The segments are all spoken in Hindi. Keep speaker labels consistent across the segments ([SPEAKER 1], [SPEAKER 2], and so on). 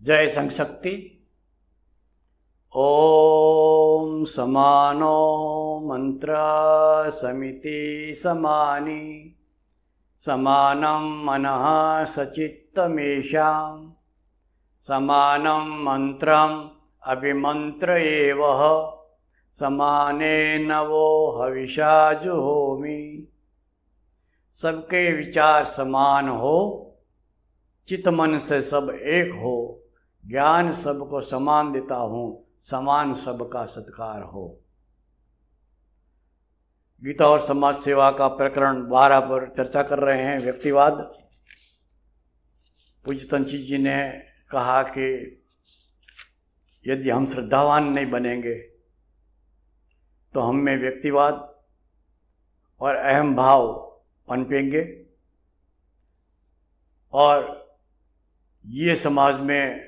[SPEAKER 1] जय संघ शक्ति। ओम समानो मंत्र समिति समानी समानं मनः सचित्तमेषां समानं मंत्रम् अभिमंत्र एवः समानेन वो हविषा जुहोमि। सबके विचार समान हो, चित मन से सब एक हो, ज्ञान सबको समान देता हूँ, समान सबका सत्कार हो। गीता और समाज सेवा का प्रकरण 12 पर चर्चा कर रहे हैं, व्यक्तिवाद। पूज्य तंची जी ने कहा कि यदि हम श्रद्धावान नहीं बनेंगे तो हम में व्यक्तिवाद और अहम भाव पनपेंगे और ये समाज में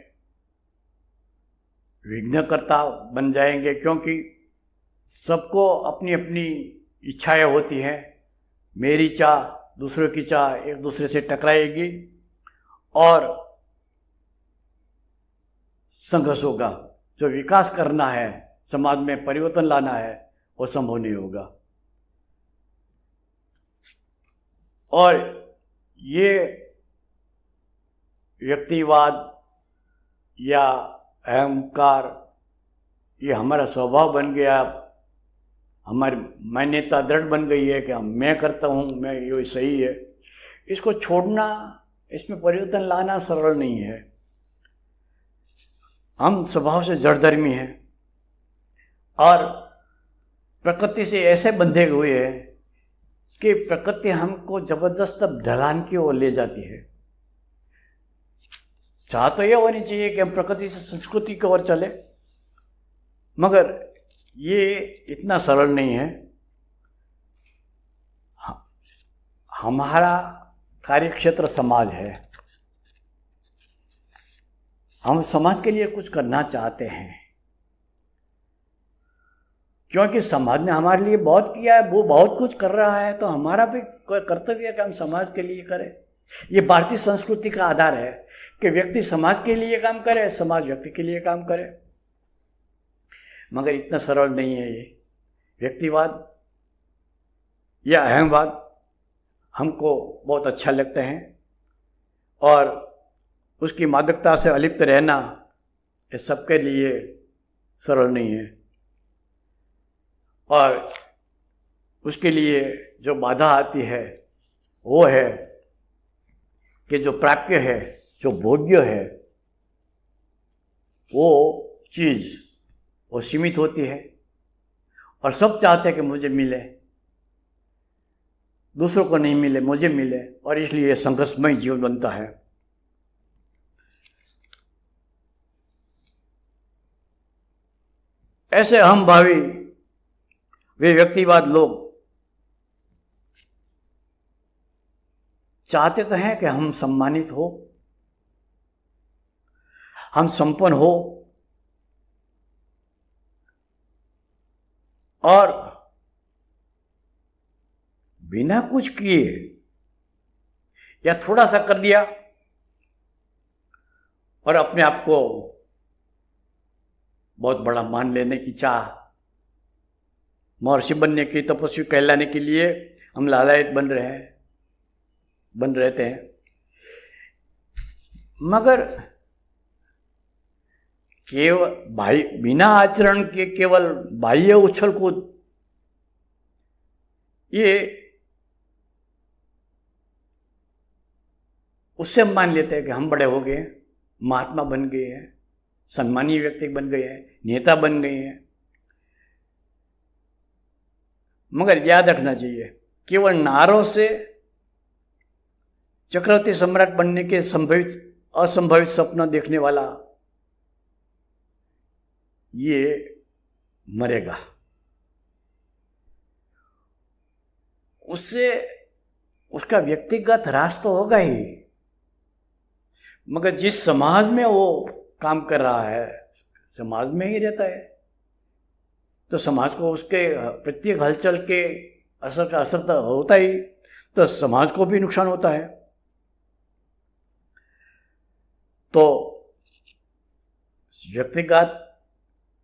[SPEAKER 1] विघ्नकर्ता बन जाएंगे, क्योंकि सबको अपनी अपनी इच्छाएं होती हैं। मेरी चाह दूसरों की चाह एक दूसरे से टकराएगी और संघर्ष होगा। जो विकास करना है, समाज में परिवर्तन लाना है, वो संभव नहीं होगा। और ये व्यक्तिवाद या अहंकार ये हमारा स्वभाव बन गया, हमारी मान्यता दृढ़ बन गई है कि मैं करता हूँ, मैं ये सही है। इसको छोड़ना, इसमें परिवर्तन लाना सरल नहीं है। हम स्वभाव से जड़धर्मी हैं और प्रकृति से ऐसे बंधे हुए हैं कि प्रकृति हमको जबरदस्त ढलान की ओर ले जाती है। चाह तो ये होनी चाहिए कि हम प्रकृति से संस्कृति की ओर चले, मगर ये इतना सरल नहीं है। हमारा कार्यक्षेत्र समाज है, हम समाज के लिए कुछ करना चाहते हैं, क्योंकि समाज ने हमारे लिए बहुत किया है, वो बहुत कुछ कर रहा है, तो हमारा भी कर्तव्य है कि हम समाज के लिए करें। ये भारतीय संस्कृति का आधार है कि व्यक्ति समाज के लिए काम करे, समाज व्यक्ति के लिए काम करे। मगर इतना सरल नहीं है ये। व्यक्तिवाद या अहमवाद हमको बहुत अच्छा लगता है और उसकी मादकता से अलिप्त रहना ये सबके लिए सरल नहीं है। और उसके लिए जो बाधा आती है वो है कि जो प्राप्य है, जो भोग्य है, वो चीज़ वो सीमित होती है और सब चाहते हैं कि मुझे मिले, दूसरों को नहीं मिले, मुझे मिले, और इसलिए संघर्षमय जीवन बनता है। ऐसे हम भावी वे व्यक्तिवाद लोग चाहते तो हैं कि हम सम्मानित हो, हम संपन्न हो और बिना कुछ किए या थोड़ा सा कर दिया और अपने आप को बहुत बड़ा मान लेने की चाह, महर्षि बनने की, तपस्वी कहलाने के लिए हम लालायत बन रहते हैं। मगर केवल बिना आचरण के केवल बाह्य उछल कूद, ये उससे हम मान लेते हैं कि हम बड़े हो गए, महात्मा बन गए हैं, सम्मानीय व्यक्ति बन गए हैं, नेता बन गए हैं। मगर याद रखना चाहिए, केवल नारों से चक्रवर्ती सम्राट बनने के असंभवित सपना देखने वाला ये मरेगा। उससे उसका व्यक्तिगत ह्रास तो होगा ही, मगर जिस समाज में वो काम कर रहा है, समाज में ही रहता है, तो समाज को उसके प्रत्येक हलचल के असर का असर तो होता ही, तो समाज को भी नुकसान होता है। तो व्यक्तिगत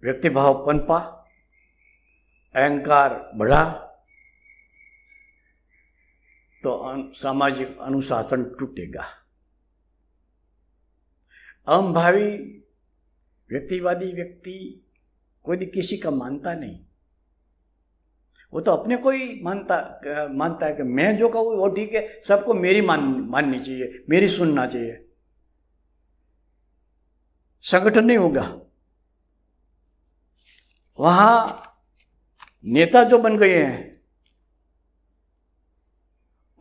[SPEAKER 1] व्यक्तिभाव पनपा, अहंकार बढ़ा तो सामाजिक अनुशासन टूटेगा। अहंभावी व्यक्तिवादी व्यक्ति कोई किसी का मानता नहीं, वो तो अपने को ही मानता है कि मैं जो कहूँ वो ठीक है, सबको मेरी माननी चाहिए, मेरी सुनना चाहिए। संगठन नहीं होगा। वहां नेता जो बन गए हैं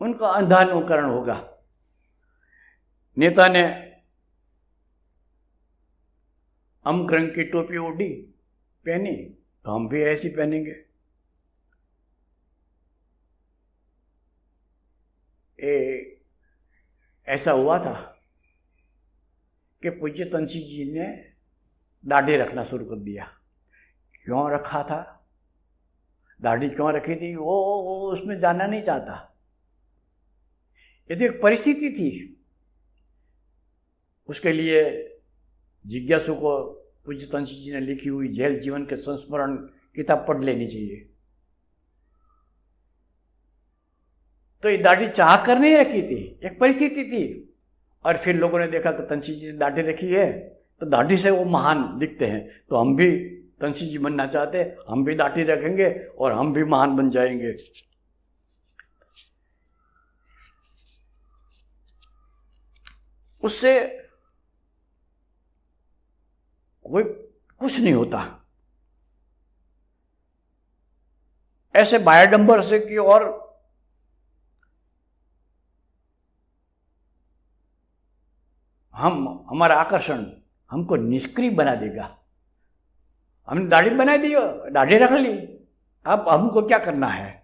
[SPEAKER 1] उनका अंधानुकरण होगा। नेता ने अमुक रंग की टोपी ओढ़ी पहनी तो हम भी ऐसी पहनेंगे। ऐसा हुआ था कि पूज्य तुलसी जी ने दाढ़ी रखना शुरू कर दिया। क्यों रखा था, दाढ़ी क्यों रखी थी, वो उसमें जाना नहीं चाहता। ये तो एक परिस्थिति थी। उसके लिए जिज्ञासु को पूज्य तुलसी जी ने लिखी हुई जेल जीवन के संस्मरण किताब पढ़ लेनी चाहिए। तो ये दाढ़ी चाह कर नहीं रखी थी, एक परिस्थिति थी। और फिर लोगों ने देखा कि तुलसी जी ने दाढ़ी रखी है तो दाढ़ी से वो महान दिखते हैं, तो हम भी तुलसी जी बनना चाहते, हम भी दाढ़ी रखेंगे और हम भी महान बन जाएंगे। उससे कोई कुछ नहीं होता। ऐसे बायोडंबर से की और हमारा आकर्षण हमको निष्क्रिय बना देगा। हमने दाढ़ी बना दी, दाढ़ी रख ली, अब हमको क्या करना है।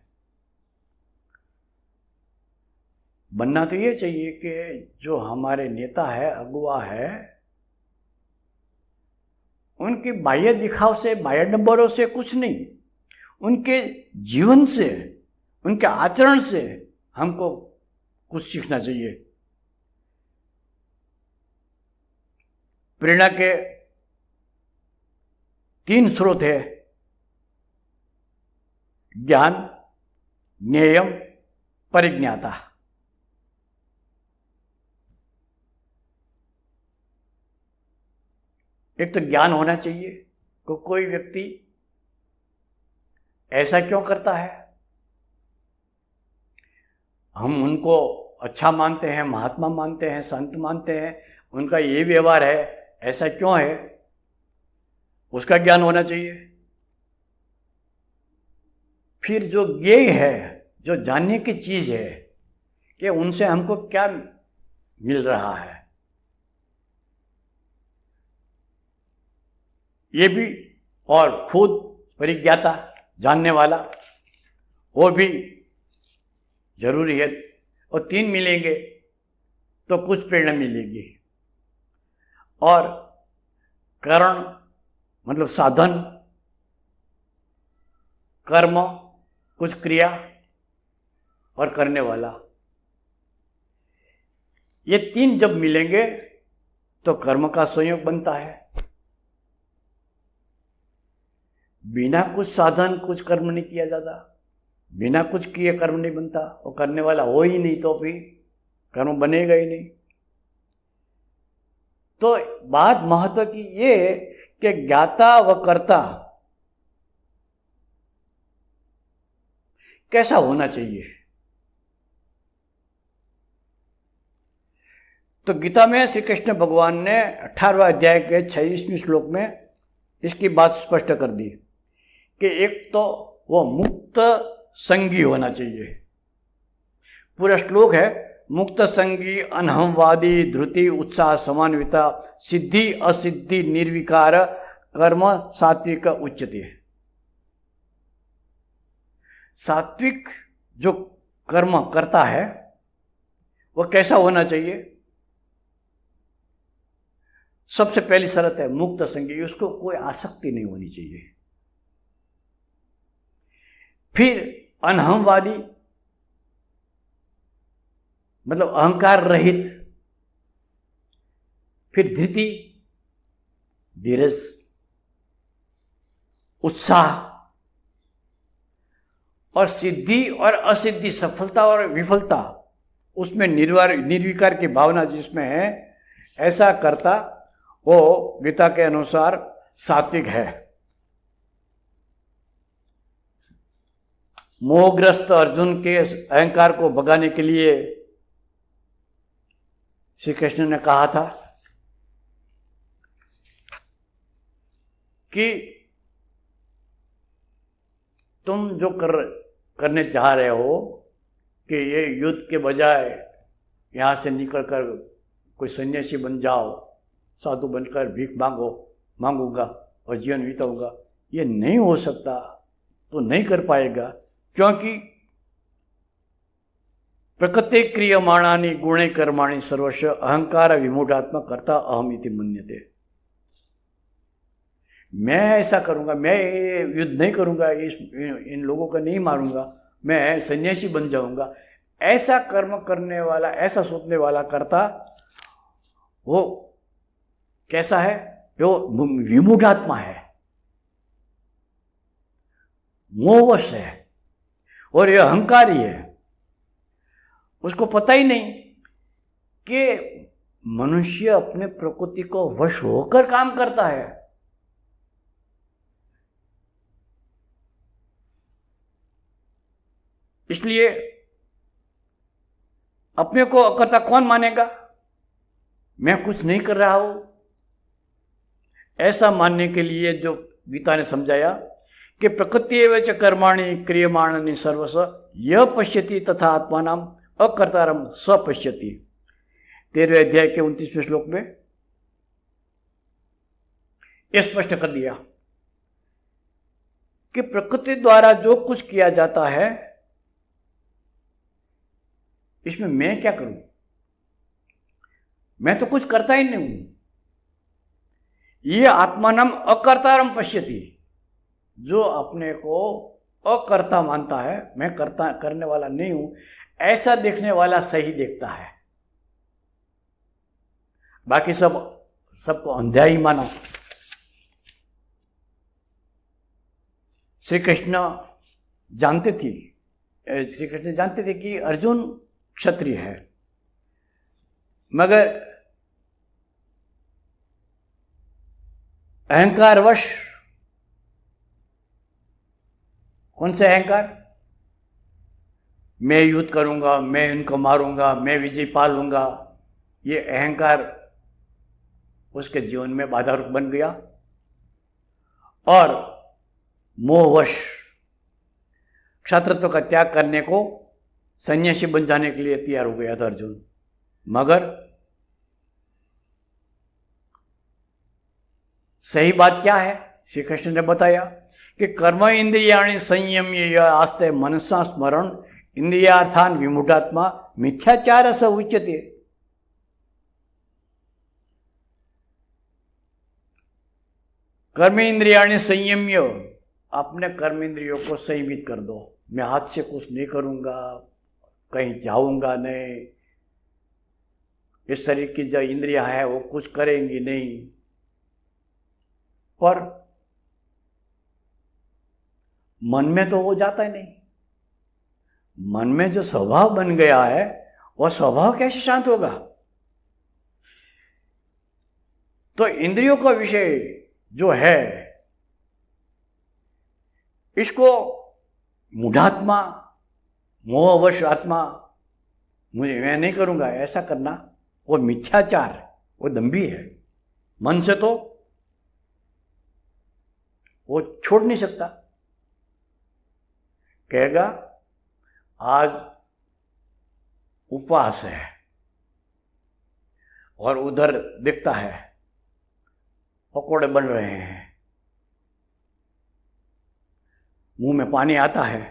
[SPEAKER 1] बनना तो ये चाहिए कि जो हमारे नेता है, अगुवा है, उनकी बाह्य दिखाव से, बाह्य नंबरों से कुछ नहीं, उनके जीवन से, उनके आचरण से हमको कुछ सीखना चाहिए। प्रेरणा के 3 स्रोत है: ज्ञान, ज्ञेयम, परिज्ञाता। एक तो ज्ञान होना चाहिए कि कोई व्यक्ति ऐसा क्यों करता है। हम उनको अच्छा मानते हैं, महात्मा मानते हैं, संत मानते हैं, उनका ये व्यवहार है, ऐसा क्यों है, उसका ज्ञान होना चाहिए। फिर जो ज्ञेय है, जो जानने की चीज है कि उनसे हमको क्या मिल रहा है, ये भी। और खुद परिज्ञाता, जानने वाला, वो भी जरूरी है। और 3 मिलेंगे तो कुछ प्रेरणा मिलेगी। और करण मतलब साधन, कर्म कुछ क्रिया, और करने वाला, ये 3 जब मिलेंगे तो कर्म का संयोग बनता है। बिना कुछ साधन कुछ कर्म नहीं किया जाता, बिना कुछ किए कर्म नहीं बनता। वो करने वाला हो ही नहीं तो फिर कर्म बनेगा ही नहीं। तो बात महत्व की ये कि ज्ञाता व कर्ता कैसा होना चाहिए। तो गीता में श्री कृष्ण भगवान ने 18वें अध्याय के 26वें श्लोक में इसकी बात स्पष्ट कर दी कि एक तो वो मुक्त संगी होना चाहिए। पूरा श्लोक है: मुक्त संगी, अनहमवादी, धृति, उत्साह, समान्विता, सिद्धि असिद्धि, निर्विकार, कर्म सात्विक उच्यते। सात्विक जो कर्म करता है वो कैसा होना चाहिए। सबसे पहली शर्त है मुक्त संगी, उसको कोई आसक्ति नहीं होनी चाहिए। फिर अनहमवादी मतलब अहंकार रहित। फिर धृति, धीरज, उत्साह और सिद्धि और असिद्धि, सफलता और विफलता, उसमें निर्विकार की भावना जिसमें है, ऐसा कर्ता वो गीता के अनुसार सात्विक है। मोहग्रस्त अर्जुन के अहंकार को भगाने के लिए श्री कृष्ण ने कहा था कि तुम जो करने चाह रहे हो कि ये युद्ध के बजाय यहाँ से निकलकर कोई सन्यासी बन जाओ, साधु बनकर भीख मांगूंगा और जीवन बिताऊंगा, ये नहीं हो सकता, तो नहीं कर पाएगा, क्योंकि प्रकृति क्रियमाणानि गुणे कर्माणि सर्वश अहंकार विमूढ़ात्मा कर्ता अहम इति मन्यते। मैं ऐसा करूंगा, मैं ये युद्ध नहीं करूंगा, इन लोगों को नहीं मारूंगा, मैं सन्यासी बन जाऊंगा, ऐसा कर्म करने वाला, ऐसा सोचने वाला कर्ता वो कैसा है? वो विमूढ़ात्मा है, मोहवश है और ये अहंकारी है। उसको पता ही नहीं कि मनुष्य अपने प्रकृति को वश होकर काम करता है। इसलिए अपने को अकर्ता कौन मानेगा? मैं कुछ नहीं कर रहा हूं, ऐसा मानने के लिए जो गीता ने समझाया कि प्रकृति एवं च कर्माणि क्रियमाणानि सर्वश यह पश्यति तथा आत्मानाम अकर्तारम स पश्यति। 13वें अध्याय के 29वें श्लोक में यह स्पष्ट कर दिया कि प्रकृति द्वारा जो कुछ किया जाता है, इसमें मैं क्या करूं? मैं तो कुछ करता ही नहीं हूं। ये आत्मानम अकर्तारम पश्यति, जो अपने को अकर्ता मानता है, मैं करता करने वाला नहीं हूं, ऐसा देखने वाला सही देखता है। बाकी सबको अंधा ही माना। श्री कृष्ण जानते थे कि अर्जुन क्षत्रिय है, मगर अहंकारवश, कौन से अहंकार? मैं युद्ध करूंगा, मैं इनको मारूंगा, मैं विजय पालूंगा, ये अहंकार उसके जीवन में बाधा रूप बन गया और मोहवश क्षत्रत्व का त्याग करने को सन्यासी बन जाने के लिए तैयार हो गया था अर्जुन। मगर सही बात क्या है? श्री कृष्ण ने बताया कि कर्म इंद्रियाणि संयम्य आस्ते मनसा स्मरण इंद्रियार्थान विमूढ़ात्मा मिथ्याचार स उच्यते। कर्म इंद्रियाणि संयम्य, अपने कर्म इंद्रियों को संयमित कर दो। मैं हाथ से कुछ नहीं करूंगा, कहीं जाऊंगा नहीं, इस तरह की जो इंद्रियां है वो कुछ करेंगी नहीं। पर मन में तो वो जाता ही नहीं। मन में जो स्वभाव बन गया है, वह स्वभाव कैसे शांत होगा? तो इंद्रियों का विषय जो है, इसको मूढ़ात्मा, मोहवश आत्मा, मैं नहीं करूंगा, ऐसा करना वो मिथ्याचार, वो दंभी है। मन से तो वो छोड़ नहीं सकता। कहेगा आज उपवास है और उधर दिखता है पकोड़े बन रहे हैं, मुंह में पानी आता है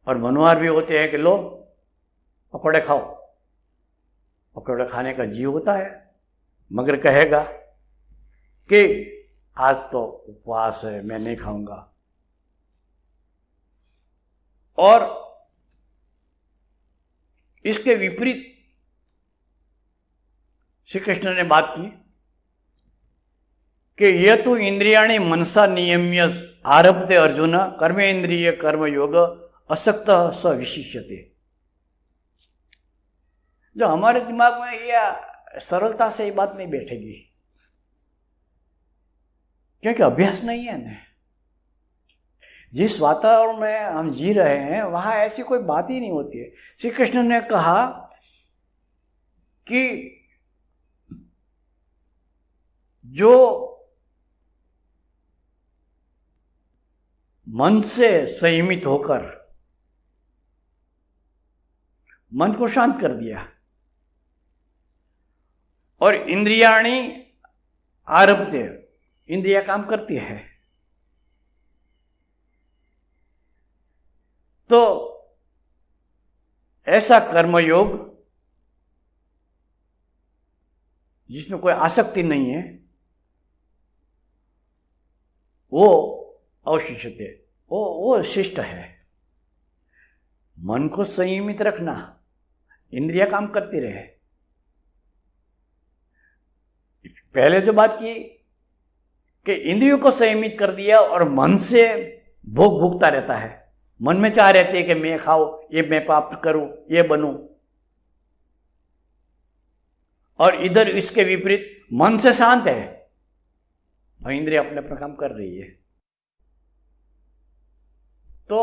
[SPEAKER 1] और मनोहार भी होते हैं कि लो पकोड़े खाओ। पकोड़े खाने का जी होता है, मगर कहेगा कि आज तो उपवास है, मैं नहीं खाऊंगा। और इसके विपरीत श्री कृष्ण ने बात की कि ये तो इंद्रियाणि मनसा नियम्य आरभते अर्जुन कर्मेंद्रिय कर्मयोग असक्त स विशिष्यते। जो हमारे दिमाग में यह सरलता से ये बात नहीं बैठेगी, क्योंकि अभ्यास नहीं है ना। जिस वातावरण में हम जी रहे हैं वहां ऐसी कोई बात ही नहीं होती है। श्री कृष्ण ने कहा कि जो मन से संयमित होकर मन को शांत कर दिया और इंद्रियाणी आरभते, इंद्रिया काम करती है, तो ऐसा कर्मयोग जिसमें कोई आसक्ति नहीं है वो अवशिष्ट है, वो शिष्ट है। मन को संयमित रखना, इंद्रिया काम करती रहे। पहले जो बात की कि इंद्रियों को संयमित कर दिया और मन से भोग भोगता रहता है, मन में चाह रहते हैं कि मैं खाऊं, ये मैं प्राप्त करूं, ये बनूं, और इधर इसके विपरीत मन से शांत है और इंद्रिया अपने अपना काम कर रही है। तो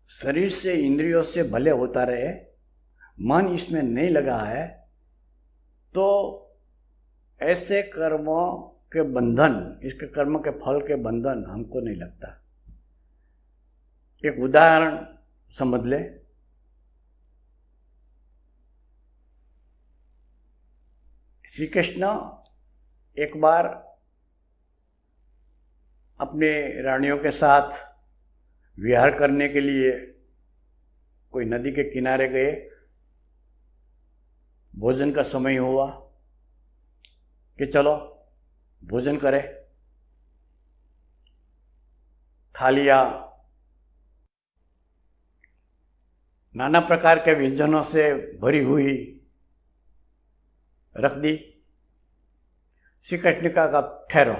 [SPEAKER 1] शरीर से इंद्रियों से भले होता रहे, मन इसमें नहीं लगा है, तो ऐसे कर्मों के बंधन, इसके कर्म के फल के बंधन हमको नहीं लगता। एक उदाहरण समझ ले। श्री कृष्ण एक बार अपने रानियों के साथ विहार करने के लिए कोई नदी के किनारे गए। भोजन का समय हुआ कि चलो भोजन करें। थालियां नाना प्रकार के व्यंजनों से भरी हुई रख दी। श्री कृष्ण ने कहा ठहरो।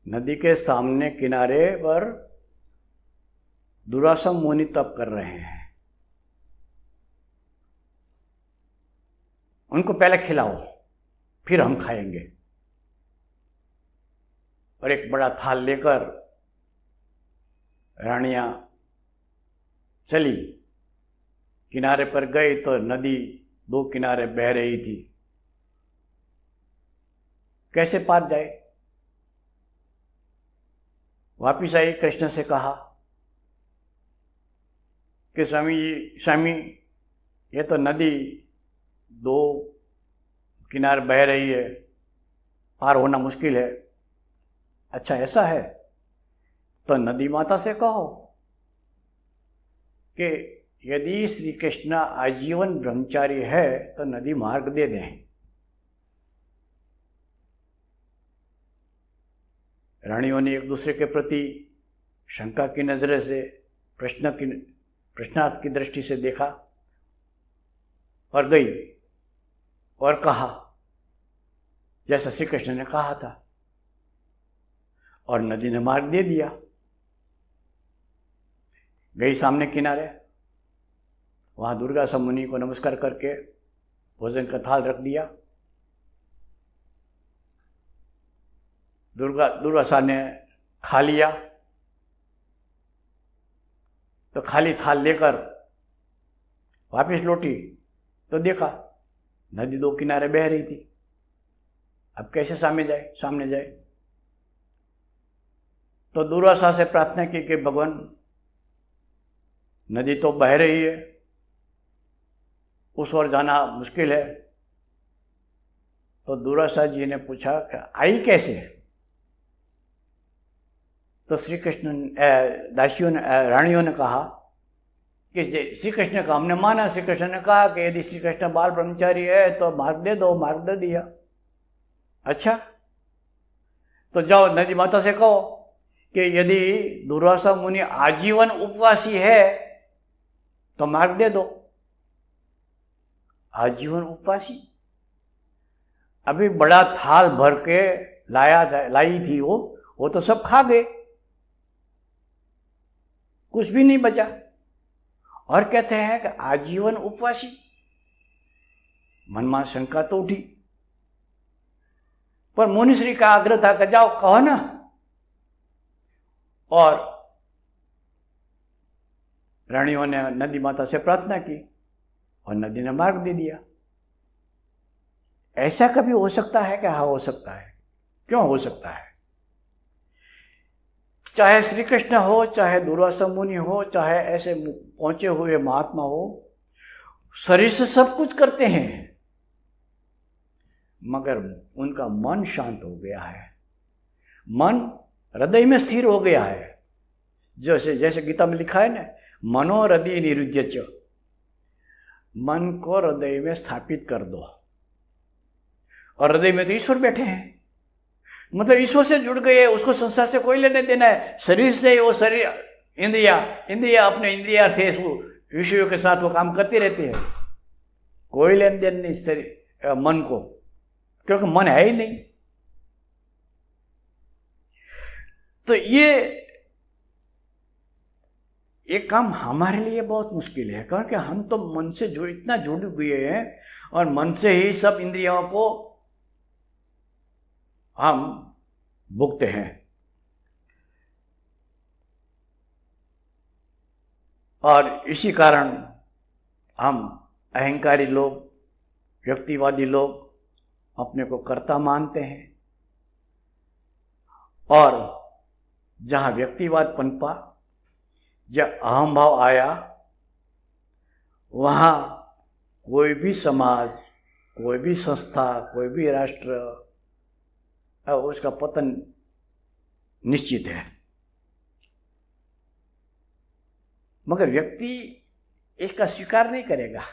[SPEAKER 1] नदी के सामने किनारे पर दुर्वासा मुनि तप कर रहे हैं, उनको पहले खिलाओ फिर हम खाएंगे। और एक बड़ा थाल लेकर रानियां चली, किनारे पर गई तो नदी दो किनारे बह रही थी। कैसे पार जाए? वापिस आई, कृष्ण से कहा कि स्वामी ये तो नदी दो किनारे बह रही है, पार होना मुश्किल है। अच्छा ऐसा है तो नदी माता से कहो कि यदि श्री कृष्ण आजीवन ब्रह्मचारी है तो नदी मार्ग दे दें। रानियों ने एक दूसरे के प्रति शंका की नजर से, प्रश्नार्थ की दृष्टि से देखा और गई और कहा जैसा श्री कृष्ण ने कहा था, और नदी ने मार्ग दे दिया। गई सामने किनारे, वहां दुर्वासा मुनि को नमस्कार करके भोजन का थाल रख दिया। दुर्वासा ने खा लिया, तो खाली थाल लेकर वापस लौटी तो देखा नदी दो किनारे बह रही थी। अब कैसे सामने जाए? तो दुर्वासा से प्रार्थना की कि भगवान नदी तो बह रही है, उस ओर जाना मुश्किल है। तो दुर्वासा जी ने पूछा कि आई कैसे? तो श्री कृष्ण दासियों ने, रानियों ने कहा कि श्री कृष्ण का हमने माना। श्री कृष्ण ने कहा कि यदि श्री कृष्ण बाल ब्रह्मचारी है तो मार्ग दे दो, मार्ग दे दिया। अच्छा तो जाओ नदी माता से कहो कि यदि दुर्वासा मुनि आजीवन उपवासी है तो मार्ग दे दो। आजीवन उपवासी। अभी बड़ा थाल भर के लाई थी वो तो सब खा गए, कुछ भी नहीं बचा, और कहते हैं कि आजीवन उपवासी। मन में शंका तो उठी, पर मुनिश्री का आग्रह था कि जाओ कहो ना, और रानियों ने नदी माता से प्रार्थना की और नदी ने मार्ग दे दिया। ऐसा कभी हो सकता है? क्या हो सकता है। क्यों हो सकता है? चाहे श्री कृष्ण हो, चाहे दुर्वासा मुनि हो, चाहे ऐसे पहुंचे हुए महात्मा हो, शरीर से सब कुछ करते हैं, मगर उनका मन शांत हो गया है, मन हृदय में स्थिर हो गया है। जैसे गीता में लिखा है ना, मनो हृदय निरुद्य च, मन को हृदय में स्थापित कर दो। और हृदय में तो ईश्वर बैठे हैं, मतलब ईश्वर से जुड़ गए, उसको संसार से कोई लेने देना है। शरीर से वो शरीर, इंद्रिया अपने इंद्रिया थे विषयों के साथ वो काम करते रहते हैं, कोई लेन देन नहीं शरीर मन को, क्योंकि मन है ही नहीं। तो ये काम हमारे लिए बहुत मुश्किल है, क्योंकि हम तो मन से इतना जुड़ गए हैं, और मन से ही सब इंद्रियों को हम भुगते हैं। और इसी कारण हम अहंकारी लोग, व्यक्तिवादी लोग अपने को कर्ता मानते हैं, और जहां व्यक्तिवाद पनपा, जब अहम भाव आया, वहां कोई भी समाज, कोई भी संस्था, कोई भी राष्ट्र, उसका पतन निश्चित है। मगर व्यक्ति इसका स्वीकार नहीं करेगा।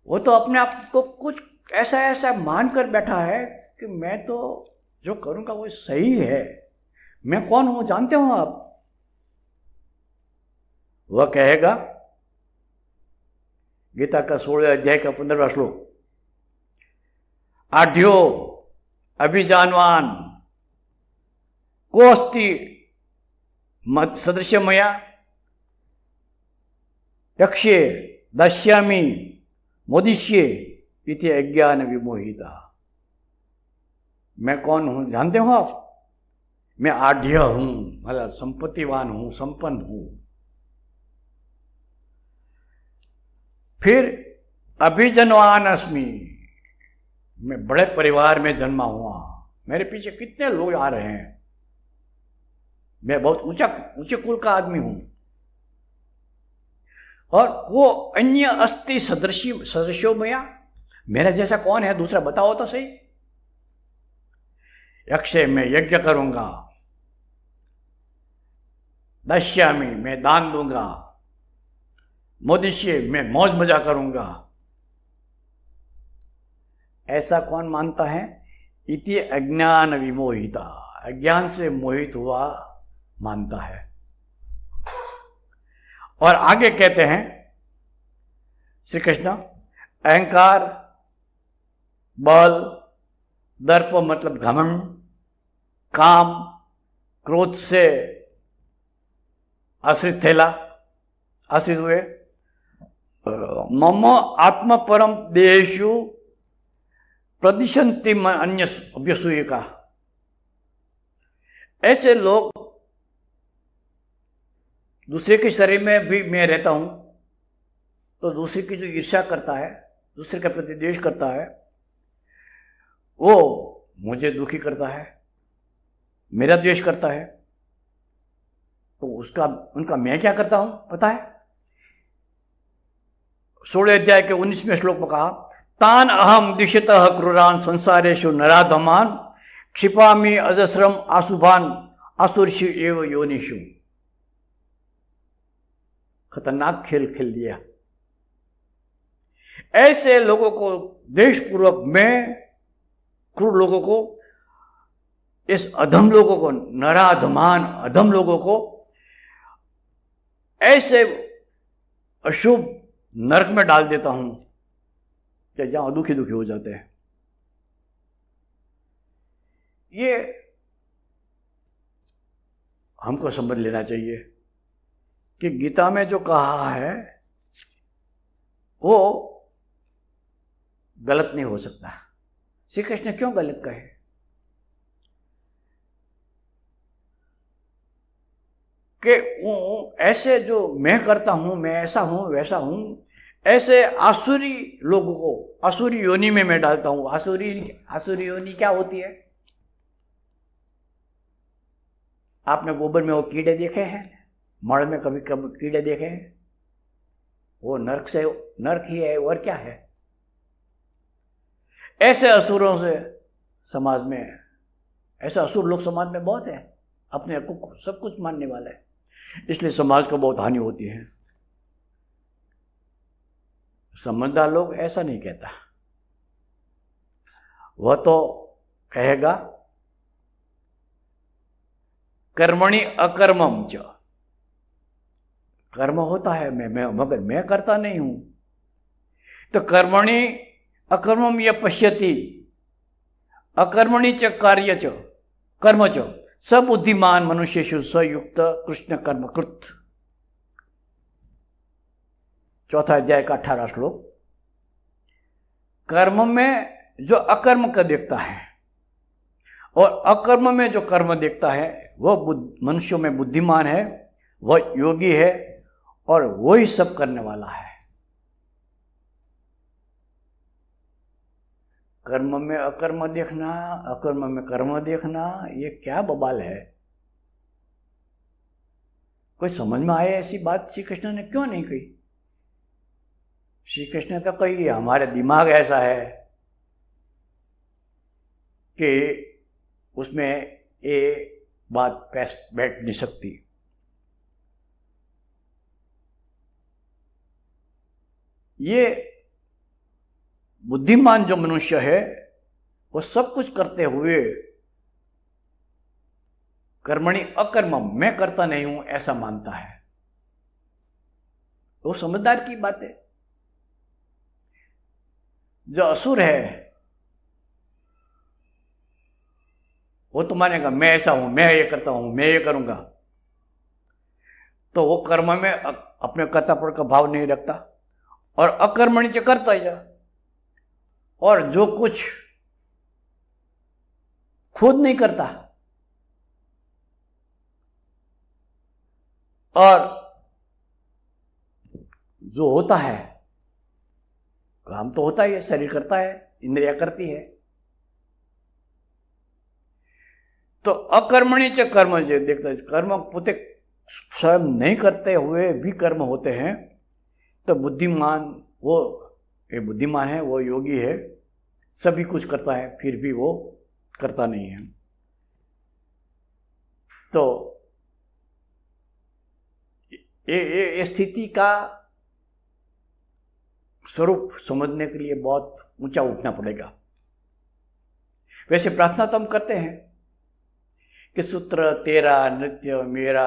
[SPEAKER 1] वो तो अपने आप को कुछ ऐसा मानकर बैठा है कि मैं तो जो करूंगा वो सही है। मैं कौन हूं जानते हो आप? वह कहेगा, गीता का 16 अध्याय का 15वां श्लोक, आढ्यो अभिजानवान कोस्ति मत सदृश मया यक्षे दास्यामि मोदिष्ये इति अज्ञान विमोहिता। मैं कौन हूं जानते हो आप? मैं आढ्य हूं, मतलब संपत्तिवान हूं, संपन्न हूं। फिर अभिजनवान अस्मि, मैं बड़े परिवार में जन्मा हुआ, मेरे पीछे कितने लोग आ रहे हैं, मैं बहुत ऊंचे कुल का आदमी हूं। और वो अन्य अस्ति सदृशो मया, मेरा जैसा कौन है दूसरा बताओ तो सही। यक्षे मैं यज्ञ करूंगा, दास्यामि मैं दान दूंगा, मोदिष्ये मैं मौज मजा करूंगा। ऐसा कौन मानता है? इति अज्ञान विमोहिता, अज्ञान से मोहित हुआ मानता है। और आगे कहते हैं श्री कृष्ण, अहंकार, बल, दर्प मतलब घमंड, काम, क्रोध से आश्रित हुए, मम आत्म परम देहेषु प्रदिशन्ति अन्य अभ्यसूयिका। ऐसे लोग दूसरे के शरीर में भी मैं रहता हूं, तो दूसरे की जो ईर्ष्या करता है, दूसरे के प्रति द्वेष करता है, वो मुझे दुखी करता है, मेरा द्वेष करता है, तो उनका मैं क्या करता हूं पता है? 16 अध्याय के 19वें श्लोक में कहा, तान अहम दिशतः क्रूरान संसारेषु नराधमान क्षिपामि अजस्रम आशुभान आसुरषु एव योनिषु। खतरनाक खेल खेल दिया। ऐसे लोगों को देशपूर्वक में, क्रूर लोगों को, इस अधम लोगों को, नराधमान अधम लोगों को, ऐसे अशुभ नरक में डाल देता हूं कि जहां दुखी दुखी हो जाते हैं। ये हमको समझ लेना चाहिए कि गीता में जो कहा है वो गलत नहीं हो सकता। श्री कृष्ण क्यों गलत कहे? कि वो ऐसे जो मैं करता हूं, मैं ऐसा हूं वैसा हूं, ऐसे आसुरी लोगों को आसुरी योनि में मैं डालता हूं। आसुरी योनि क्या होती है? आपने गोबर में वो कीड़े देखे हैं, मड़ में कभी कभी कीड़े देखे हैं? वो नरक ही है, और क्या है? ऐसे असुरों से समाज में, ऐसे असुर लोग समाज में बहुत है, अपने को सब कुछ मानने वाला है, इसलिए समाज को बहुत हानि होती है। समझदार लोग ऐसा नहीं कहता, वह तो कहेगा कर्मणि अकर्मम च, कर्म होता है मैं मगर मैं करता नहीं हूं। तो कर्मणि अकर्मम य पश्यति अकर्मणि च कार्य च कर्म च सबुद्धिमान मनुष्येषु सयुक्त कृष्ण कर्मकृत। चौथा अध्याय का 18 श्लोक। कर्म में जो अकर्म का देखता है और अकर्म में जो कर्म देखता है वह मनुष्यों में बुद्धिमान है, वह योगी है और वही सब करने वाला है। कर्म में अकर्म देखना, अकर्म में कर्म देखना, ये क्या बवाल है? कोई समझ में आए ऐसी बात श्री कृष्ण ने क्यों नहीं कही? श्री कृष्ण तो कही हमारे दिमाग ऐसा है कि उसमें ये बात बैठ नहीं सकती। ये बुद्धिमान जो मनुष्य है वो सब कुछ करते हुए कर्मणि अकर्मम, मैं करता नहीं हूं ऐसा मानता है। वो समझदार की बात है। जो असुर है वो तो मानेगा मैं ऐसा हूं, मैं ये करता हूं, मैं ये करूंगा, तो वो कर्म में अपने कर्तापन का भाव नहीं रखता और अकर्मणि से करता ही जा। और जो कुछ खुद नहीं करता और जो होता है, काम तो होता ही है, शरीर करता है, इंद्रिया करती है, तो अकर्मणि च कर्म जो देखता है, कर्म पोते स्वयं नहीं करते हुए भी कर्म होते हैं, तो बुद्धिमान वो ये बुद्धिमान है, वो योगी है, सभी कुछ करता है फिर भी वो करता नहीं है। तो ये स्थिति का स्वरूप समझने के लिए बहुत ऊंचा उठना पड़ेगा। वैसे प्रार्थना तो हम करते हैं कि सूत्र तेरा नृत्य मेरा,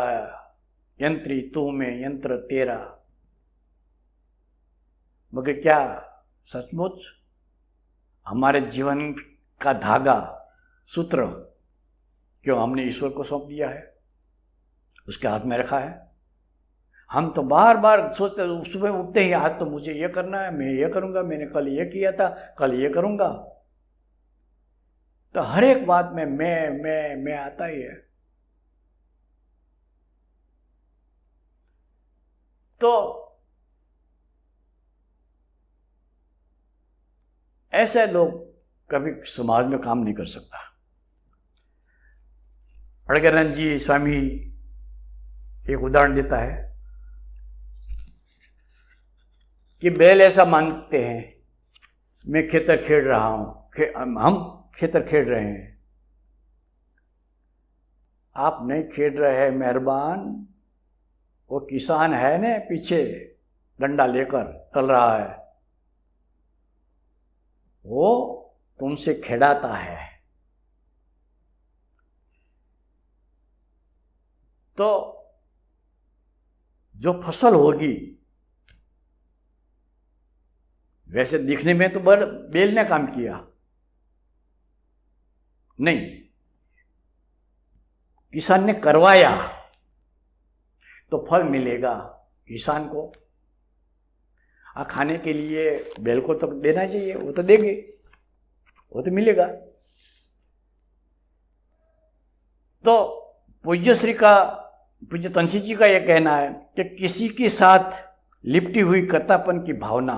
[SPEAKER 1] यंत्री तू में यंत्र तेरा, मगर क्या सचमुच हमारे जीवन का धागा, सूत्र क्यों हमने ईश्वर को सौंप दिया है, उसके हाथ में रखा है? हम तो बार बार सोचते, सुबह उठते ही आज तो मुझे ये करना है, मैं ये करूंगा, मैंने कल ये किया था, कल ये करूंगा, तो हर एक बात में मैं आता ही है। तो ऐसे लोग कभी समाज में काम नहीं कर सकता। अड़गरन जी स्वामी एक उदाहरण देता है कि बैल ऐसा मानते हैं मैं खेतर खेड़ रहा हूं, हम खेतर खेड़ रहे हैं। आप नहीं खेड़ रहे हैं मेहरबान, वो किसान है ना पीछे डंडा लेकर चल रहा है, वो तुमसे खेड़ाता है। तो जो फसल होगी वैसे दिखने में तो बेल ने काम किया नहीं, किसान ने करवाया तो फल मिलेगा किसान को। खाने के लिए बेल को तो देना चाहिए, वो तो देंगे, वो तो मिलेगा। तो पूज्य तुलसी जी का यह कहना है कि किसी के साथ लिपटी हुई कर्तापन की भावना,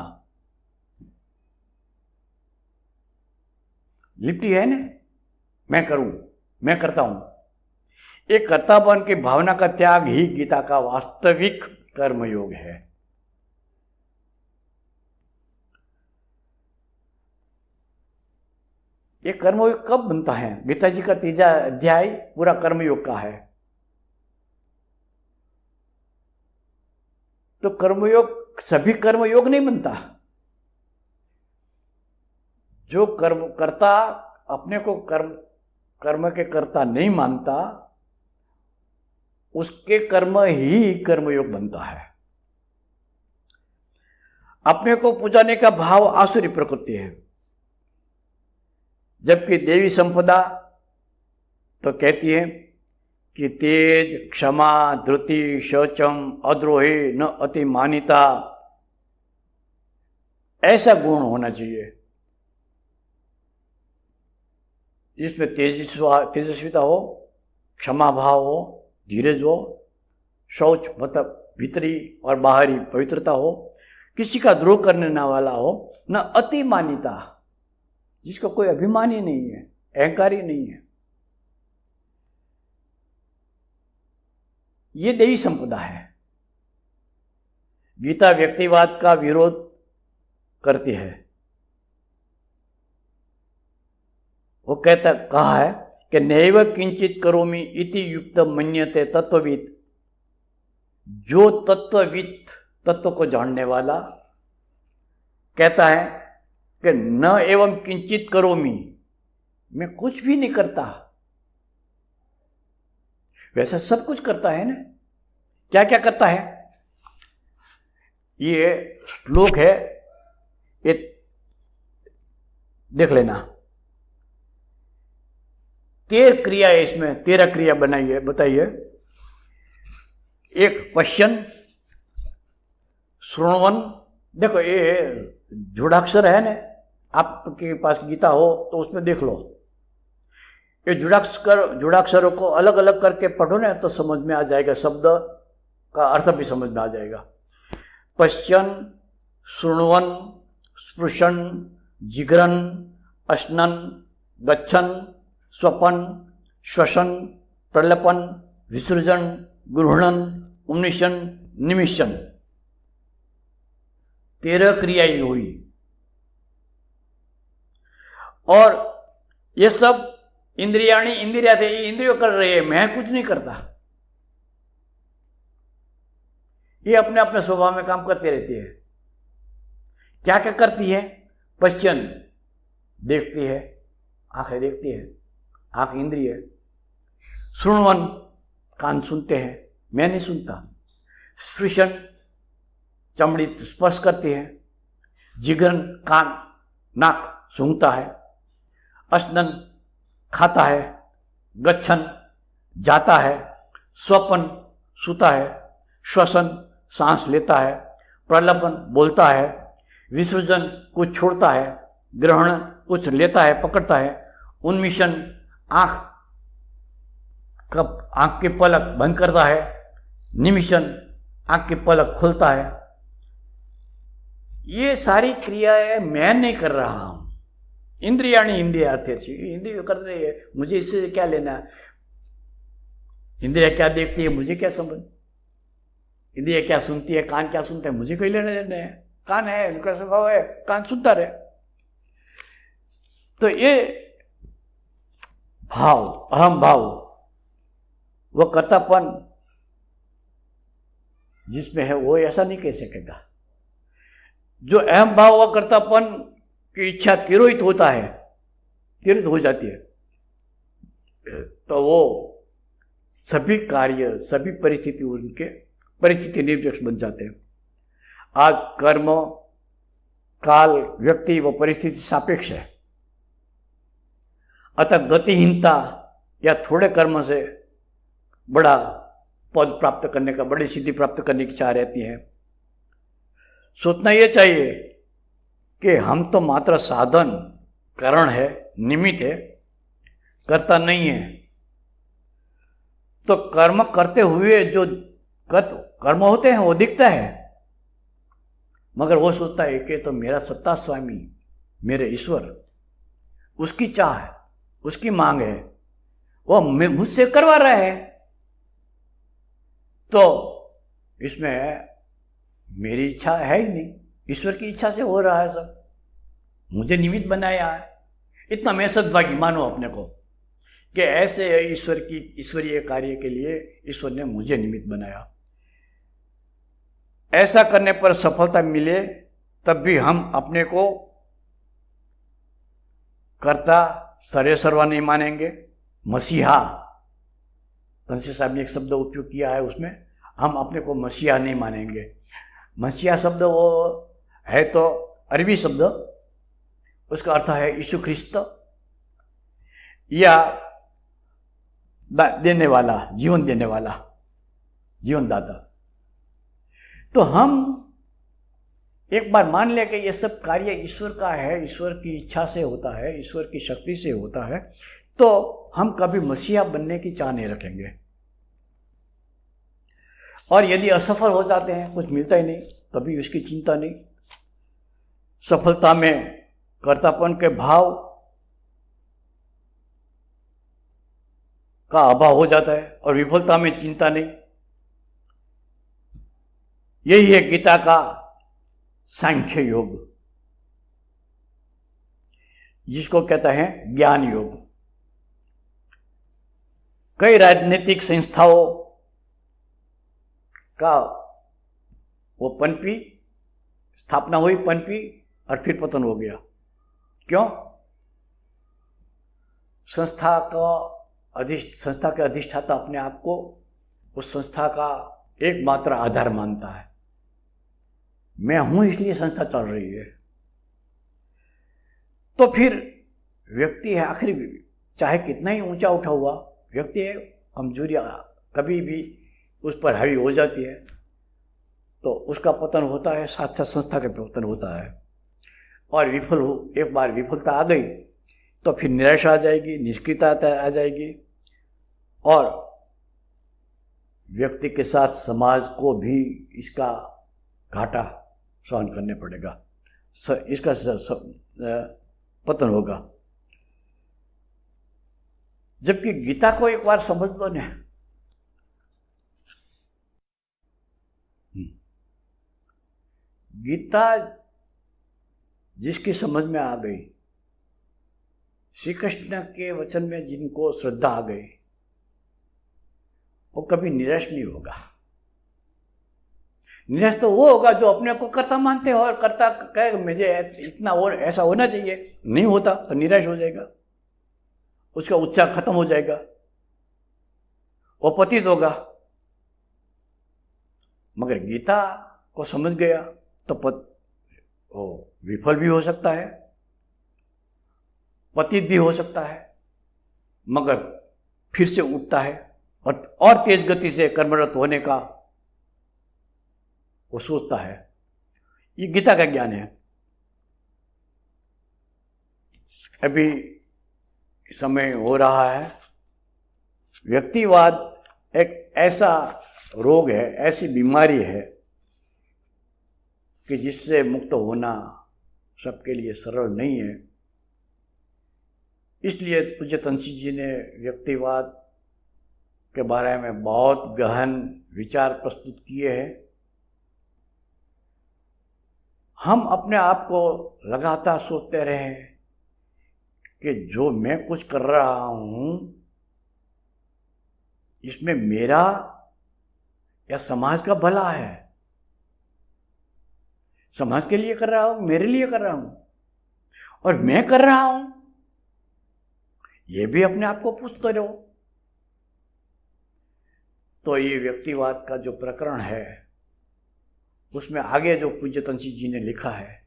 [SPEAKER 1] लिपटी है ना, मैं करूं, मैं करता हूं, एक कर्तापन की भावना का त्याग ही गीता का वास्तविक कर्मयोग है। ये कर्मयोग कब बनता है? गीता जी का 3 अध्याय पूरा कर्मयोग का है। तो कर्मयोग, सभी कर्मयोग नहीं बनता। जो कर्म करता अपने को कर्म के कर्ता नहीं मानता, उसके कर्म ही कर्मयोग बनता है। अपने को पूजाने का भाव आसुरी प्रकृति है, जबकि देवी संपदा तो कहती है कि तेज, क्षमा, धृति, शौचम, अद्रोही, न अति मानिता, ऐसा गुण होना चाहिए जिसमें तेजस्विता हो, क्षमा भाव हो, धीरज हो, शौच मतलब भीतरी और बाहरी पवित्रता हो, किसी का द्रोह करने न वाला हो, न अति मानिता, जिसका कोई अभिमान ही नहीं है, अहंकार ही नहीं है। ये देवी संपदा है। गीता व्यक्तिवाद का विरोध करती है। वो कहा है कि नैव किंचित करोमि इति युक्त मन्यते तत्वविद, जो तत्वविद, तत्व को जानने वाला कहता है कि न एवं किंचित करोमि, मैं कुछ भी नहीं करता। वैसे सब कुछ करता है ना, क्या क्या करता है? ये श्लोक है, ये देख लेना। 13 क्रिया है इसमें, 13 क्रिया बनाइए, बताइए। एक पश्यन, श्रृण्वन, देखो ये जुड़ाक्षर है ना, आपके पास गीता हो तो उसमें देख लो। ये जुड़ाक्षरों को अलग अलग करके पढ़ो ना तो समझ में आ जाएगा, शब्द का अर्थ भी समझ में आ जाएगा। पश्यन, शृण्वन, स्पृशन, जिघ्रन, अश्नन, गच्छन, स्वपन, श्वसन, प्रलपन, विसर्जन, गृहणन, उन्मिषण, निमिषण, 13 क्रियाएं हुई। और ये सब इंद्रिया थे, ये इंद्रियों कर रही है, मैं कुछ नहीं करता। ये अपने अपने स्वभाव में काम करती रहती है। क्या क्या करती है? पश्चन, देखती है, आंखें देखती है, आंख इंद्रिय। श्रृण्वन, कान सुनते हैं, मैं नहीं सुनता। स्पृशन, चमड़ी स्पर्श करती है। जिघ्रन, कान, नाक सूंघता है। अश्नन, खाता है। गच्छन, जाता है। स्वपन, सूता है। श्वसन, सांस लेता है। प्रलपन, बोलता है। विसर्जन, कुछ छोड़ता है। ग्रहण, कुछ लेता है, पकड़ता है। उन्मिषण, आंख की पलक बंद करता है। निमिषण, आंख की पलक खोलता है। ये सारी क्रियाएं मैं नहीं कर रहा हूं। इंद्रियाणी इंद्रिया इंद्रिय कर रही है, मुझे इससे क्या लेना है? इंद्रिया क्या देखती है, मुझे क्या समझ? इंद्रिया क्या सुनती है, कान क्या सुनते हैं, मुझे कोई लेना देना है? कान है, उनका स्वभाव है, कान सुनता रहे। तो ये भाव, अहम भाव, वो कर्तापन जिसमें है, वो ऐसा नहीं कह सकेगा। जो अहम भाव व कर्तापन की इच्छा तिरोहित होता है, तिरोहित हो जाती है, तो वो सभी कार्य, सभी परिस्थिति उनके परिस्थिति निरपेक्ष बन जाते हैं। आज कर्म काल, व्यक्ति व परिस्थिति सापेक्ष है। अतः गतिहीनता या थोड़े कर्म से बड़ा पद प्राप्त करने का, बड़ी सिद्धि प्राप्त करने की चाह रहती है। सोचना यह चाहिए कि हम तो मात्र साधन, कारण है, निमित्त है, कर्ता नहीं है। तो कर्म करते हुए जो कर्म होते हैं वो दिखता है, मगर वो सोचता है कि तो मेरा सत्ता स्वामी, मेरे ईश्वर, उसकी चाह है, उसकी मांग है, वो मुझसे करवा रहा है, तो इसमें मेरी इच्छा है ही नहीं, ईश्वर की इच्छा से हो रहा है सब, मुझे निमित्त बनाया है। इतना मैं सद्भागी मानो अपने को कि ऐसे ईश्वरीय कार्य के लिए ईश्वर ने मुझे निमित्त बनाया। ऐसा करने पर सफलता मिले तब भी हम अपने को कर्ता सर्वेसर्वा नहीं मानेंगे। मसीहा, तंसी साहब ने एक शब्द उपयोग किया है, उसमें हम अपने को मसीहा नहीं मानेंगे। मसीहा शब्द वो है तो अरबी शब्द, उसका अर्थ है यीशु ख्रिस्त या देने वाला, जीवन देने वाला, जीवन दाता। तो हम एक बार मान ले कि ये सब कार्य ईश्वर का है, ईश्वर की इच्छा से होता है, ईश्वर की शक्ति से होता है, तो हम कभी मसीहा बनने की चाह नहीं रखेंगे। और यदि असफल हो जाते हैं, कुछ मिलता ही नहीं, तभी उसकी चिंता नहीं। सफलता में कर्तापन के भाव का अभाव हो जाता है और विफलता में चिंता नहीं। यही है गीता का सांख्य योग, जिसको कहते हैं ज्ञान योग। कई राजनीतिक संस्थाओं का वो पनपी, स्थापना हुई, पनपी और फिर पतन हो गया। क्यों? संस्था के अधिष्ठाता अपने आप को उस संस्था का एकमात्र आधार मानता है। मैं हूं इसलिए संस्था चल रही है। तो फिर व्यक्ति है, आखिर चाहे कितना ही ऊंचा उठा हुआ व्यक्ति है, कमजोरियां कभी भी उस पर हावी हो जाती है, तो उसका पतन होता है, साथ साथ संस्था का पतन होता है। और एक बार विफलता आ गई तो फिर निराशा आ जाएगी, निष्क्रियता आ जाएगी, और व्यक्ति के साथ समाज को भी इसका घाटा सहन करने पड़ेगा, इसका पतन होगा। जबकि गीता को एक बार समझ लो ना, गीता जिसकी समझ में आ गई, श्री कृष्ण के वचन में जिनको श्रद्धा आ गई, वो कभी निराश नहीं होगा। निराश तो वो होगा जो अपने को कर्ता मानते हो और कर्ता कहे मुझे इतना और ऐसा होना चाहिए, नहीं होता तो निराश हो जाएगा, उसका उत्साह खत्म हो जाएगा, वो पतित होगा। मगर गीता को समझ गया तो वो विफल भी हो सकता है, पतित भी हो सकता है, मगर फिर से उठता है और तेज गति से कर्मरत होने का वो सोचता है। ये गीता का ज्ञान है। अभी समय हो रहा है, व्यक्तिवाद एक ऐसा रोग है, ऐसी बीमारी है कि जिससे मुक्त होना सबके लिए सरल नहीं है। इसलिए पूज्य तंसी जी ने व्यक्तिवाद के बारे में बहुत गहन विचार प्रस्तुत किए हैं। हम अपने आप को लगातार सोचते रहे कि जो मैं कुछ कर रहा हूं इसमें मेरा या समाज का भला है, समाज के लिए कर रहा हूं, मेरे लिए कर रहा हूं, और मैं कर रहा हूं, ये भी अपने आप को पूछते रहो। तो ये व्यक्तिवाद का जो प्रकरण है उसमें आगे जो पूज्य तंसी जी ने लिखा है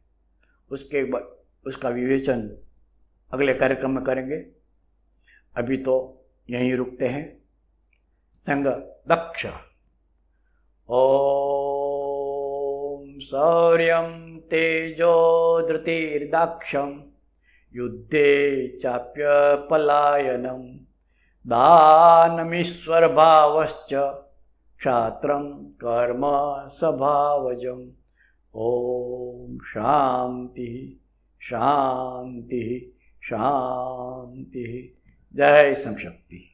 [SPEAKER 1] उसका विवेचन अगले कार्यक्रम में करेंगे। अभी तो यहीं रुकते हैं। संग दक्ष। ओम शौर्यं तेजो धृतिर्दाक्षं युद्धे चाप्य पलायनं दानमीश्वर भावश्च क्षात्रं कर्म स्वभावजम्। ओम शांति शांति शांति। जय संशक्ति।